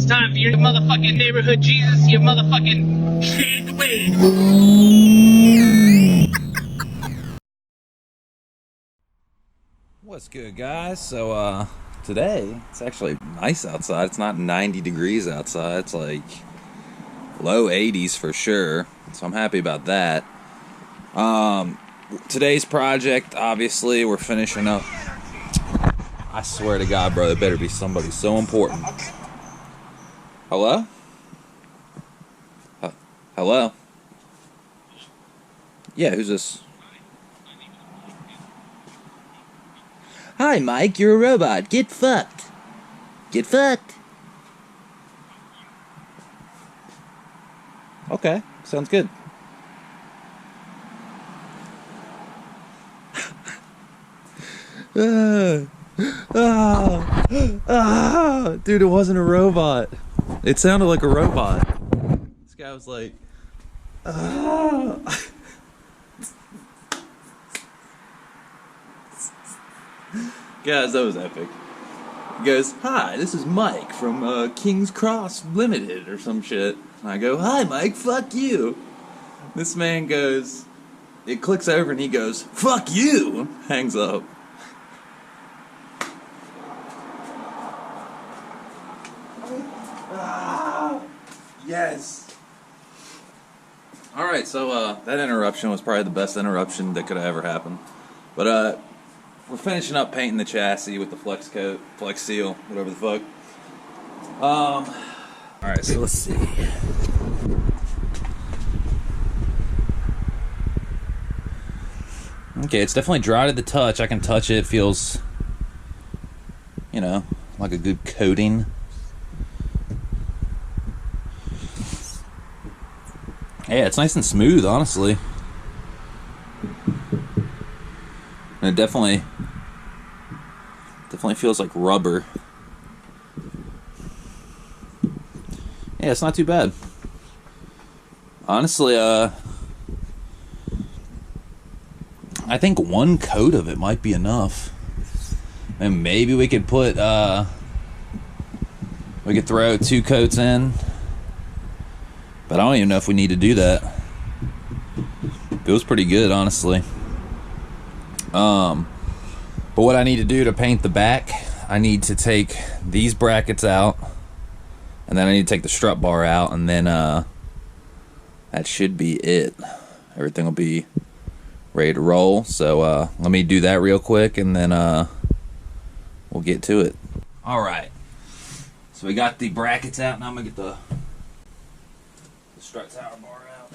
It's time for your motherfucking neighborhood Jesus, your motherfucking Shade Wade. What's good, guys? So, today, it's actually nice outside. It's not 90 degrees outside. It's like low 80s for sure. So I'm happy about that. Today's project, obviously, we're finishing up. I swear to God, bro, it better be somebody so important. Hello? Hello? Yeah, who's this? Hi, Mike, you're a robot. Get fucked. Get fucked. Okay, sounds good. Dude, it wasn't a robot. It sounded like a robot. This guy was like, Guys, that was epic. He goes, "Hi, this is Mike from King's Cross Limited," or some shit. And I go, "Hi, Mike, fuck you." This man goes, it clicks over and he goes, "Fuck you," hangs up. Yes. Alright, so that interruption was probably the best interruption that could have ever happened. But we're finishing up painting the chassis with the flex coat, flex seal, whatever the fuck. Alright, so let's see. Okay, it's definitely dry to the touch. I can touch it. It feels, you know, like a good coating. Yeah, it's nice and smooth, honestly. And it definitely feels like rubber. Yeah, it's not too bad. Honestly, I think one coat of it might be enough. And maybe we could put, we could throw 2 coats in. But I don't even know if we need to do that. Feels pretty good, honestly. But what I need to do to paint the back, I need to take these brackets out. And then I need to take the strut bar out. And then that should be it. Everything will be ready to roll. So let me do that real quick. And then we'll get to it. Alright. So we got the brackets out. Now I'm going to get the strut tower bar out.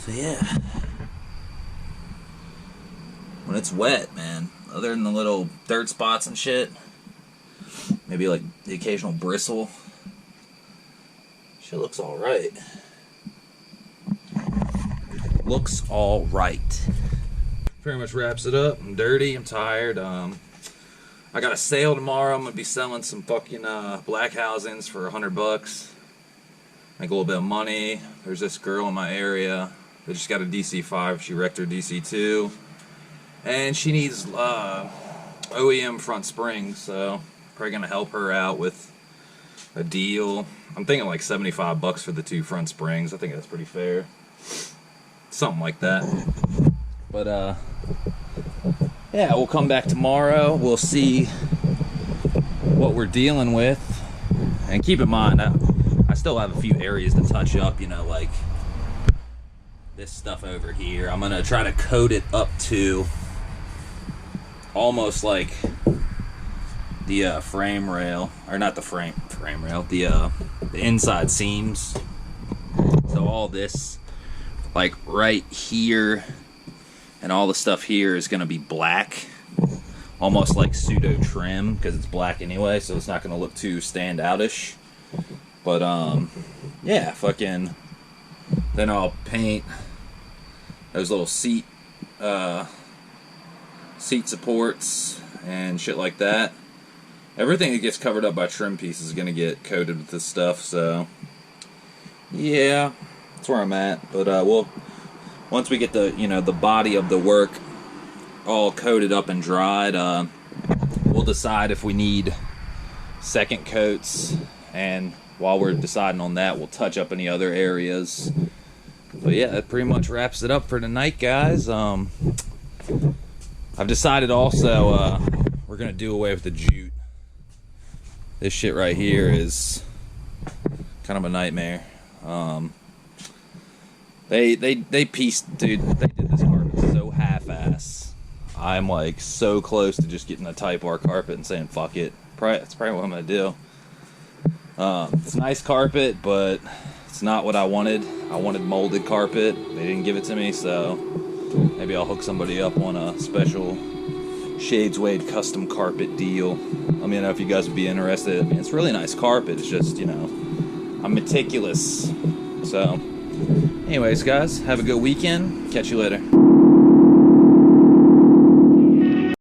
So yeah, when it's wet, man, other than the little dirt spots and shit, maybe like the occasional bristle, shit looks alright. Looks alright. Pretty much wraps it up. I'm dirty, I'm tired. I got a sale tomorrow. I'm gonna be selling some fucking black housings for $100. Make a little bit of money. There's this girl in my area that just got a DC5. She wrecked her DC2, and she needs OEM front springs. So probably gonna help her out with a deal. I'm thinking like $75 for the 2 front springs. I think that's pretty fair. Something like that. But yeah, we'll come back tomorrow. We'll see what we're dealing with, and keep in mind, I still have a few areas to touch up. You know, like this stuff over here. I'm gonna try to coat it up to almost like the frame rail, or not the frame rail, the inside seams. So all this, like right here, and all the stuff here is gonna be black, almost like pseudo trim, because it's black anyway, so it's not gonna look too standoutish. But yeah, fucking. Then I'll paint those little seat supports and shit like that. Everything that gets covered up by trim pieces is gonna get coated with this stuff. So yeah, that's where I'm at. But we'll, once we get the the body of the work all coated up and dried, we'll decide if we need second coats, and while we're deciding on that, we'll touch up any other areas. But yeah, that pretty much wraps it up for tonight, guys. I've decided also we're gonna do away with the jute. This shit right here is kind of a nightmare. They pieced, dude. They did this carpet so half-ass. I'm like so close to just getting a Type R carpet and saying fuck it. That's probably what I'm gonna do. It's nice carpet, but it's not what I wanted. I wanted molded carpet. They didn't give it to me, so maybe I'll hook somebody up on a special Shades Wade custom carpet deal. Let me know if you guys would be interested. I mean, it's really nice carpet. It's just, I'm meticulous. So, anyways, guys, have a good weekend. Catch you later.